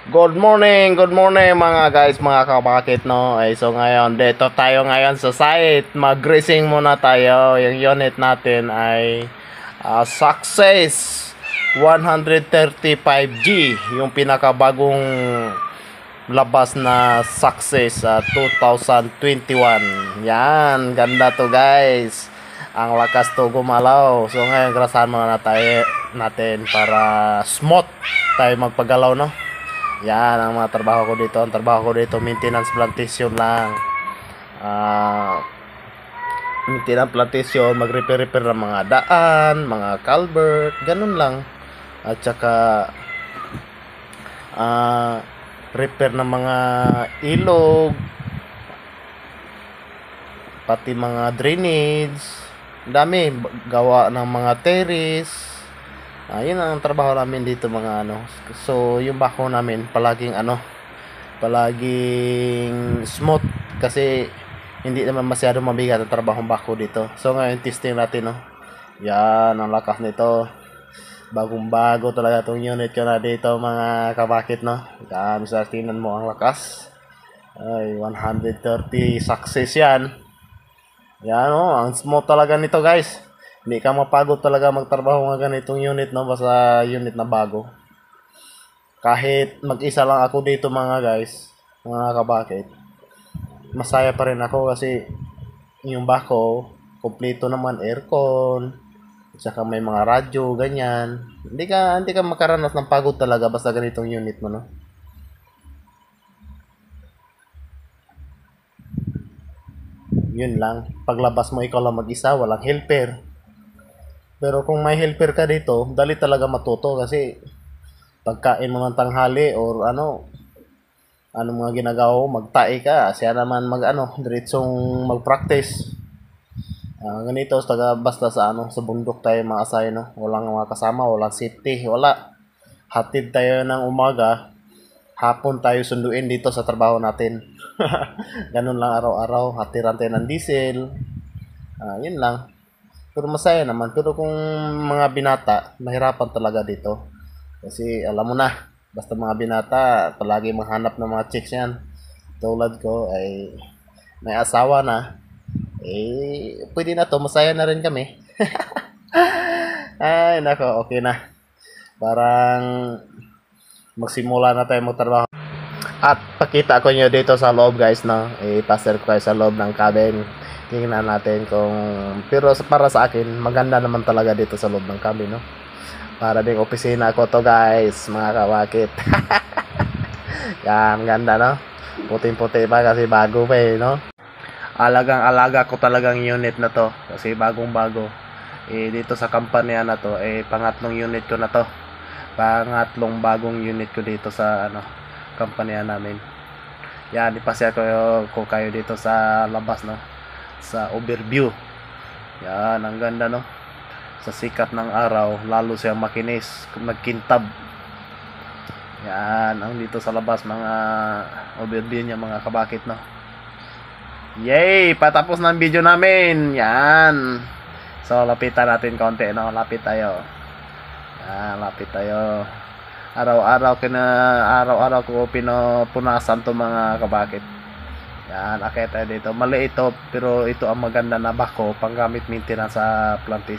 Good morning mga guys, mga kabakit no. So ngayon, dito tayo ngayon sa site. Mag-greasing muna tayo. Yung unit natin ay Success 135G, yung pinakabagong labas na Success 2021. Yan, ganda to guys. Ang lakas to gumalaw. So ngayon, grasahan muna tayo natin para smooth tayo magpagalaw no. Yan ang mga trabaho ko dito. Ang trabaho ko dito, maintenance plantation lang. Maintenance plantation, mag-repair ng mga daan, mga culvert, ganun lang. At saka repair ng mga ilog, pati mga drainage. Dami, gawa ng mga terrace. Yun ang trabaho namin dito mga ano. So yung bako namin palaging smooth kasi hindi naman masyado mabigat ang trabaho ng bako dito. So ngayon testing natin no. Yan ang lakas nito. Bagong bago talaga itong unit ko na dito mga kabakit no. Yan, sa tingnan mo ang lakas. Ay 130 success yan. Yan ang smooth talaga nito guys. Hindi ka mapagod talaga magtrabaho ng ganitong unit no, basta unit na bago. Kahit mag-isa lang ako dito mga guys, mga kabakit, masaya pa rin ako kasi yung bako, kompleto naman aircon, at saka may mga radyo, ganyan. Hindi ka makaranas ng pagod talaga basta ganitong unit mo no. Yun lang, paglabas mo ikaw lang mag-isa, walang helper. Pero kung may helper ka dito, dali talaga matuto kasi pagkain mo ng tanghali or ano mga ginagawa mo, magtae ka, siya naman diretsong mag-practice. Ganito basta sa sa bundok tayo maasay no, walang mga kasama, walang safety, wala. Hatid tayo ng umaga, hapon tayo sunduin dito sa trabaho natin. Ganun lang araw-araw, hatiran tayo ng diesel. Yun lang. Pero masaya naman. Pero kung mga binata, mahirapan talaga dito. Kasi alam mo na, basta mga binata, palagi manghanap ng mga chicks yan. Tulad ko ay may asawa na. Pwede na to. Masaya na rin kami. Ay, nako, okay na. Parang magsimula na tayo magtrabaho. At pakita ko nyo dito sa loob guys, no? Passer ko kayo sa loob ng cabin. Tingnan natin pero para sa akin maganda naman talaga dito sa loob ng cabin no. Para ding opisina ko to guys, mga kawakit. Yan, ganda no. Puting-puti pa kasi bago pa no. Alagang-alaga ko talagang unit na to kasi bagong-bago. Dito sa kampanya na to pangatlong unit ko na to. Pangatlong bagong unit ko dito sa kampanya namin. Yan, ipasya ko kayo dito sa labas no. Sa overview. Yan, ang ganda no. Sa sikat ng araw, lalo siyang makinis, nagkintab. Yan, ang dito sa labas mga overview niya mga kabakit no. Yay! Patapos ng video namin. Yan. So, lapitan natin konti no. Lapit tayo. Yan, lapit tayo. Araw-araw ko pinupunasan to mga kabakit. Yan, akit tayo dito. Mali ito, pero ito ang maganda na bako panggamit maintenance sa plantation.